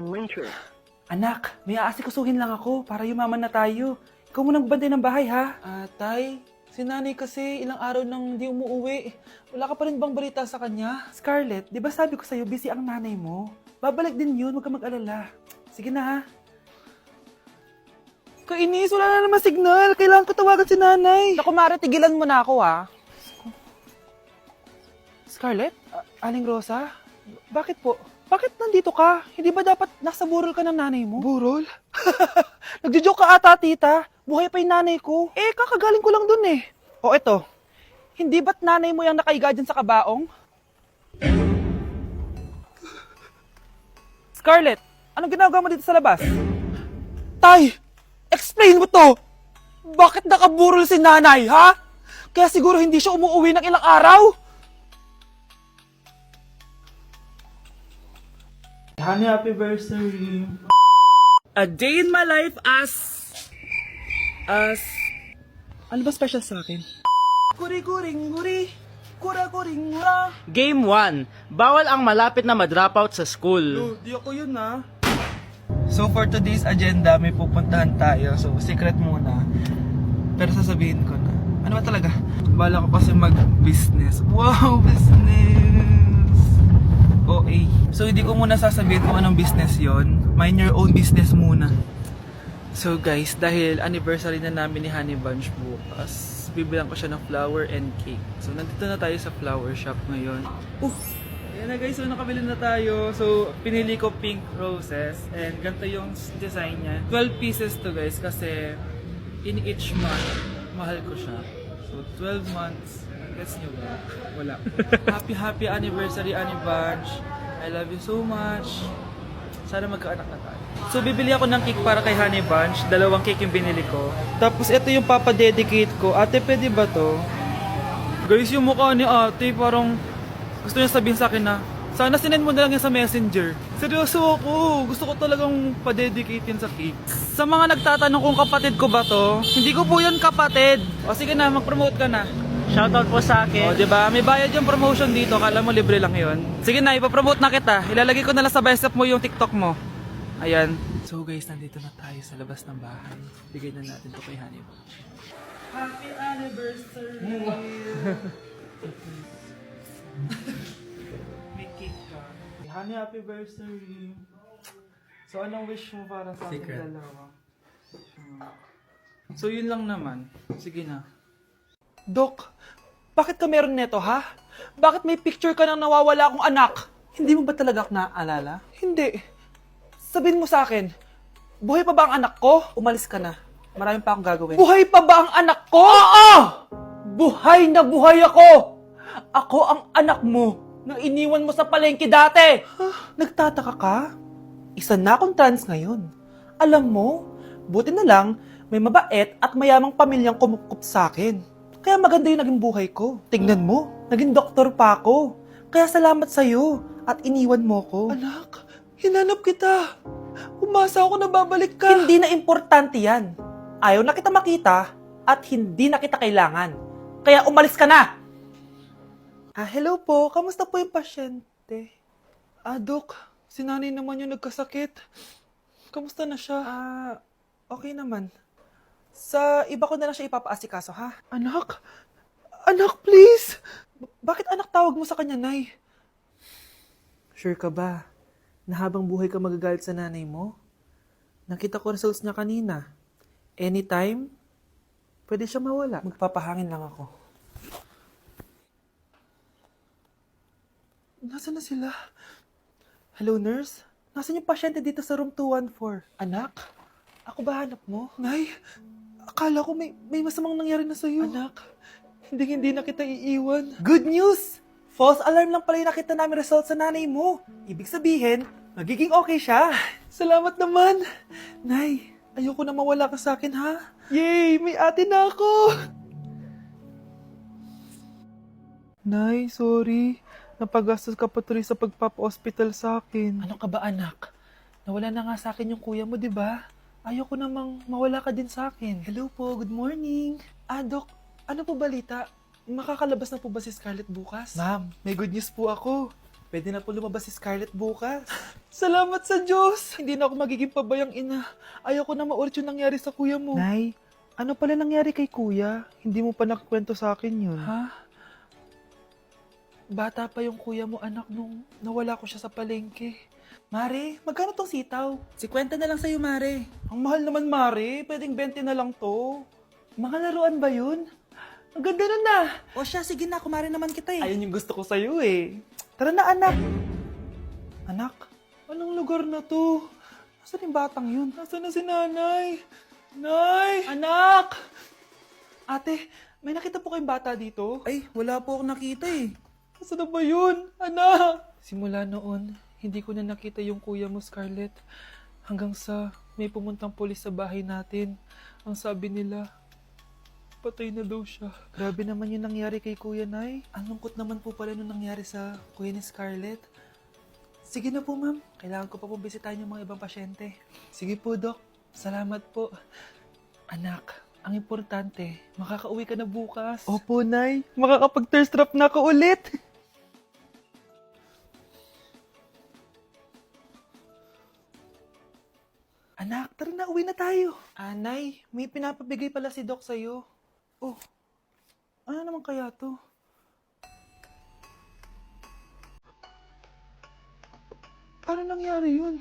Winter. Anak, may aasikasuhin lang ako para yumaman na tayo. Ikaw munang bantay ng bahay, ha? Tay, si nanay kasi ilang araw nang di umuwi. Wala ka pa rin bang balita sa kanya? Scarlett, di ba sabi ko sa'yo busy ang nanay mo? Babalik din yun, huwag ka mag-alala. Sige na, ha? Kainis, wala na naman signal. Kailangan ko tawagan si nanay. Naku, Mara, tigilan mo na ako, ha? Scarlett? Aling Rosa? Bakit po? Bakit nandito ka? Hindi ba dapat nasa burol ka ng nanay mo? Burol? Nagjo-joke ka ata, tita. Buhay pa yung nanay ko. Eh, kakagaling ko lang dun eh. O eto, hindi ba't nanay mo yung nakaiga dyan sa kabaong? Scarlett, anong ginagawa mo dito sa labas? Tay, explain mo to! Bakit nakaburol si nanay, ha? Kaya siguro hindi siya umuwi ng ilang araw? Honey, happy anniversary. A day in my life as... Ano ba special sa akin? Kuri-kuring-guri, kura-kuring-gura. Game 1. Bawal ang malapit na ma-dropout sa school. Di ako yun, ha? So for today's agenda, may pupuntahan tayo. So secret muna. Pero sasabihin ko na. Ano ba talaga? Bala ko kasi mag-business. Wow, business! OA. So hindi ko muna sasabihin kung anong business yon. Mind your own business muna. So guys, dahil anniversary na namin ni Honey Bunch bukas, bibilang ko siya ng flower and cake. So nandito na tayo sa flower shop ngayon. Ayan na guys, so nakabili na tayo. So pinili ko pink roses and ganito yung design niya. 12 pieces to guys kasi in each month, mahal ko siya. So 12 months. Gets nyo ba? Wala. Happy anniversary, Honey Bunch. I love you so much. Sana magkaanak na tayo. So, bibili ako ng cake para kay Honey Bunch. 2 cake yung binili ko. Tapos, ito yung papadedicate ko. Ate, pwede ba to? Guys, yung mukha ni ate, parang gusto niya sabihin sa akin na, sana sinend mo na lang yan sa messenger. Seryoso ako. Gusto ko talagang padedicate yun sa cake. Sa mga nagtatanong kung kapatid ko ba to, hindi ko po yun kapatid. O sige na, mag-promote ka na. Shoutout po sa akin. O, diba? May bayad yung promotion dito. Kala mo libre lang yun. Sige na, ipapromote na kita. Ilalagay ko na lang sa bicep mo yung TikTok mo. Ayan. So guys, nandito na tayo sa labas ng bahay. Bigay na natin to kay Honey Bunch. Happy anniversary! May cake ka. Honey, happy anniversary! So, anong wish mo para sa ating dalawa? So, yun lang naman. Sige na. Dok, bakit ka meron neto, ha? Bakit may picture ka ng nawawala akong anak? Hindi mo ba talaga naaalala? Hindi. Sabihin mo sa akin, buhay pa ba ang anak ko? Umalis ka na. Marami pa akong gagawin. Buhay pa ba ang anak ko? Oo! Buhay na buhay ako! Ako ang anak mo na iniwan mo sa palengke dati! Nagtataka ka? Isa na akong trans ngayon. Alam mo, buti na lang, may mabait at mayamang pamilyang kumukup sa akin. Kaya maganda yung naging buhay ko. Tingnan mo, naging doktor pa ako. Kaya salamat sa'yo at iniwan mo ko. Anak, hinanap kita. Umasa ako na babalik ka. Hindi na importante yan. Ayaw na kita makita at hindi na kita kailangan. Kaya umalis ka na! Hello po. Kamusta po yung pasyente? Dok, si nanay naman yung nagkasakit. Kamusta na siya? Okay naman. Sa iba ko na lang siya ipapaasikaso, ha? Anak? Anak, please! Bakit anak tawag mo sa kanya, Nay? Sure ka ba na habang buhay ka magagalit sa nanay mo? Nakita ko results niya kanina. Anytime, pwede siya mawala. Magpapahangin lang ako. Nasaan na sila? Hello, nurse? Nasaan yung pasyente dito sa room 214? Anak? Ako ba hanap mo? Nay, akala ko may masamang nangyari na sa'yo. Anak, hindi na kita iiwan. Good news! False alarm lang pala yung nakita namin result sa nanay mo. Ibig sabihin, magiging okay siya. Salamat naman. Nay, ayoko na mawala ka sa akin, ha? Yay! May ate na ako! Nay, sorry. Napagastos ka pa tuloy sa pagpapa-hospital sa akin. Ano ka ba, anak? Nawala na nga sa akin yung kuya mo, di ba? Ayoko namang mawala ka din sa akin. Hello po, good morning. Dok, ano po balita? Makakalabas na po ba si Scarlett bukas? Ma'am, may good news po ako. Pwede na po lumabas si Scarlett bukas. Salamat sa Diyos! Hindi na ako magiging pabayang ina. Ayoko na maulit yung nangyari sa kuya mo. Nay, ano pala nangyari kay kuya? Hindi mo pa nakwento sa akin yun. Ha? Bata pa yung kuya mo, anak, nung nawala ko siya sa palengke. Mare, magkano tong sitaw? 50 na lang sa'yo, Mare. Ang mahal naman, Mare. Pwedeng 20 na lang to. Mga laruan ba yun? Ang ganda nun na. O siya, sige na, kumare naman kita eh. Ayun yung gusto ko sa'yo eh. Tara na, anak. Anak, anong lugar na to? Nasaan yung batang yun? Nasaan na si nanay? Nay! Anak! Ate, may nakita po kayong bata dito? Ay, wala po akong nakita eh. Nasaan na ba yun? Anak! Simula noon, hindi ko na nakita yung kuya mo, Scarlett. Hanggang sa may pumuntang pulis sa bahay natin. Ang sabi nila, patay na daw siya. Grabe naman yung nangyari kay Kuya Nay. Ang lungkot naman po pala nung nangyari sa kuya ni Scarlett. Sige na po, ma'am. Kailangan ko pa po bisitahin yung mga ibang pasyente. Sige po, Doc. Salamat po. Anak, ang importante, makakauwi ka na bukas. Opo, Nay. Makakapag-thirst trap na ako ulit. Anak, tara na, uwi na tayo. Nay, may pinapabigay pala si Doc sa'yo. Oh, ano naman kaya to? Paano nangyari yun?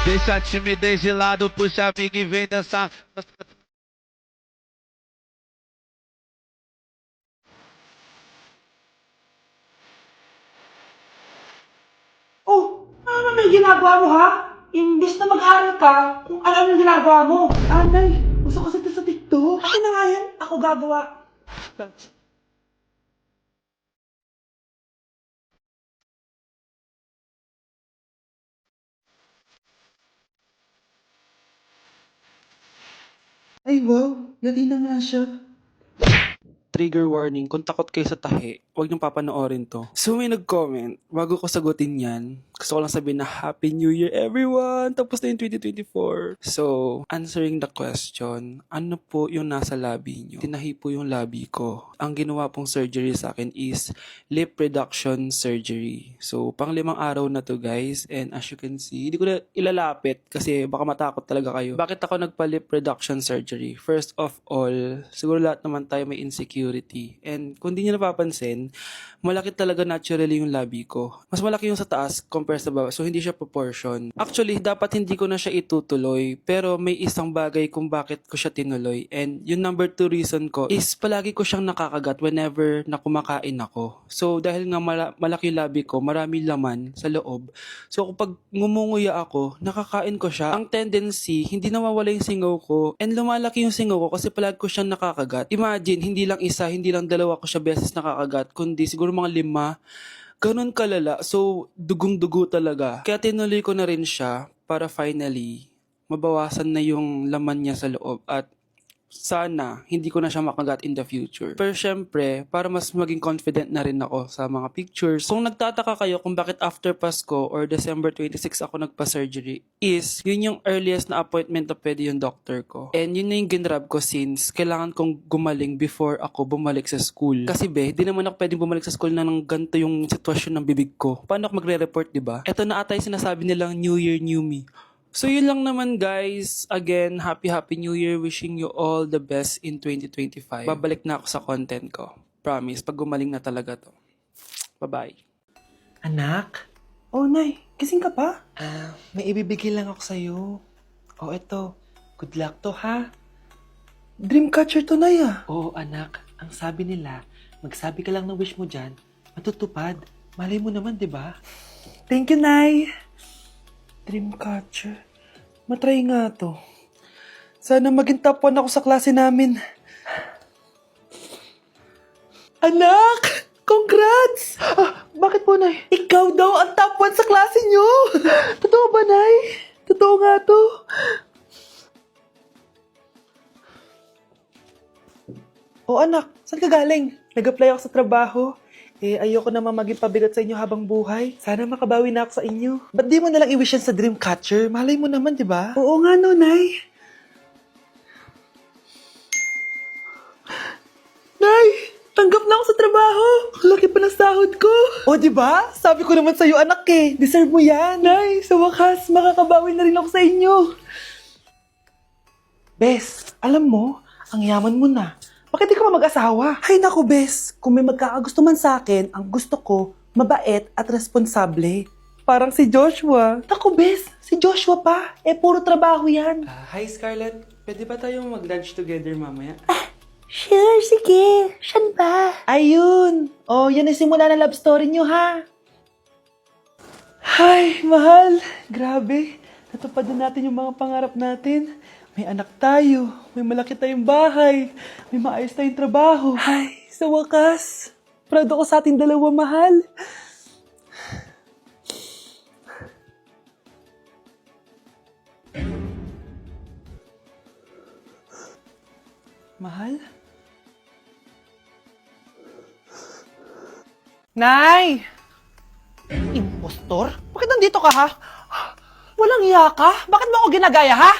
Deixa a timidez de lado, puxa a amiga e vem dançar. Oh, ano naman yung ginagawa mo, ha? Imbis na mag-aaral ka, kung ano yung ginagawa mo. Anay, gusto kasi ito sa TikTok. Akin na nga yan, ako gagawa. Ay wow, lali na nga siya. Trigger warning, kung takot kayo sa tahi, huwag niyong papanoorin to. So may nag-comment, bago ko sagutin yan, gusto ko lang sabihin na Happy New Year everyone! Tapos na yung 2024. So, answering the question, ano po yung nasa labi niyo? Tinahi po yung labi ko. Ang ginawa pong surgery sa akin is lip reduction surgery. So, pang 5 araw na to guys, and as you can see, hindi ko na ilalapit kasi baka matakot talaga kayo. Bakit ako nagpa-lip reduction surgery? First of all, siguro lahat naman tayo may insecurity. And kung di nyo napapansin, malaki talaga naturally yung labi ko. Mas malaki yung sa taas compared sa baba. So, hindi siya proportion. Actually, dapat hindi ko na siya itutuloy. Pero may isang bagay kung bakit ko siya tinuloy. And yung number 2 reason ko is palagi ko siyang nakakagat whenever na kumakain ako. So, dahil nga malaki yung labi ko, marami laman sa loob. So, kapag ngumunguya ako, nakakain ko siya. Ang tendency, hindi nawawala yung singaw ko. And lumalaki yung singaw ko kasi palagi ko siyang nakakagat. Imagine, hindi lang isa, hindi lang dalawa ko siya beses nakakagat, kundi siguro mga 5. Ganun kalala. So, dugong-dugo talaga. Kaya tinuloy ko na rin siya para finally mabawasan na yung laman niya sa loob at sana hindi ko na siya makagat in the future. Pero syempre, para mas maging confident na rin ako sa mga pictures. Kung nagtataka kayo kung bakit after Pasko or December 26 ako nagpa-surgery, is yun yung earliest na appointment na pwede yung doctor ko. And yun na yung ginrab ko since kailangan kong gumaling before ako bumalik sa school. Kasi di naman ako pwedeng bumalik sa school na nang ganito yung sitwasyon ng bibig ko. Paano ako magre-report, diba? Ito na ata yung sinasabi nilang New Year, New Me. So yun lang naman guys. Again, happy New Year. Wishing you all the best in 2025. Babalik na ako sa content ko. Promise, pag gumaling na talaga to. Bye-bye. Anak? Oh, Nay. Gising ka pa? May ibibigay lang ako sa'yo. Oh, eto. Good luck to, ha? Dreamcatcher to, Nay, ah. Oo, anak. Ang sabi nila, magsabi ka lang ng wish mo dyan, matutupad. Malay mo naman, di ba? Thank you, Nay. Dreamcatcher. Matry nga to. Sana maging top 1 ako sa klase namin. Anak! Congrats! Bakit po, Nay? Ikaw daw ang top 1 sa klase nyo! Totoo ba, Nay? Totoo nga to. O anak, saan ka galing? Nag-apply ako sa trabaho. Ayoko naman maging pabigat sa inyo habang buhay. Sana makabawi na ako sa inyo. Ba't di mo nalang i-wish yan sa Dreamcatcher? Malay mo naman, di ba? Oo nga no, Nay. Nay! Tanggap na ako sa trabaho. Ang laki pa ng sahod ko. O, di ba? Sabi ko naman sa'yo, anak eh. Deserve mo yan. Nay, sa wakas, makakabawi na rin ako sa inyo. Bes, alam mo, ang yaman mo na. Bakit di ka pa mag-asawa? Ay naku, Bes. Kung may magkakagusto man sa akin, ang gusto ko, mabait at responsable. Parang si Joshua. Naku, Bes, si Joshua pa. Puro trabaho yan. Hi, Scarlett. Pwede ba tayong mag-lunch together mamaya? Sure, sige. Saan ba? Ayun. Oh, yan ang simula ng love story nyo, ha? Hi, mahal. Grabe. Natupad na natin yung mga pangarap natin. May anak tayo. May malaki tayong bahay. May maayos tayong trabaho. Ay, sa wakas. Proud ako sa ating dalawa, mahal. Mahal? Nay! Impostor? Bakit nandito ka, ha? Walang iya ka? Bakit mo ako ginagaya, ha?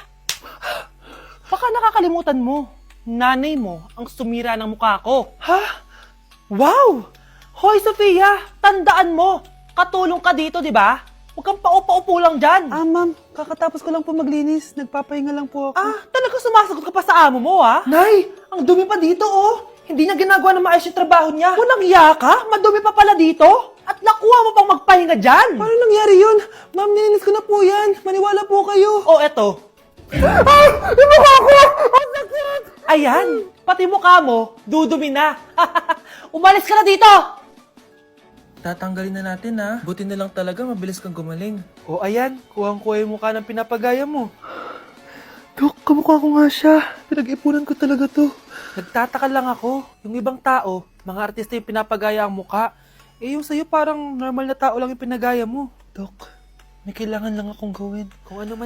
Baka nakakalimutan mo. Nanay mo ang sumira ng mukha ko. Ha? Wow! Hoy, Sofia! Tandaan mo! Katulong ka dito, di ba? Huwag kang paupa-upo lang dyan. Ma'am. Kakatapos ko lang po maglinis. Nagpapahinga lang po ako. Talaga sumasagot ka pa sa amo mo, ha? Nay! Ang dumi pa dito, oh! Hindi na ginagawa na maayos yung trabaho niya. Walang iya ka? Madumi pa pala dito? At nakuha mo pang magpahinga dyan? Paano nangyari yun? Ma'am, nilinis ko na po yan. Maniwala po kayo. Oh, eto. Yung mukha ko! Ang sakit! Ayan, pati mukha mo, dudumi na. Umalis ka na dito! Tatanggalin na natin ha. Buti na lang talaga mabilis kang gumaling. O ayan, kuhang-kuha yung mukha ng pinapagaya mo. Dok, kamukha ko nga siya. Pinag-ipunan ko talaga to. Nagtataka lang ako. Yung ibang tao, mga artista yung pinapagaya ang mukha. Yung sa'yo parang normal na tao lang yung pinagaya mo. Dok, may kailangan lang akong gawin. Kung ano man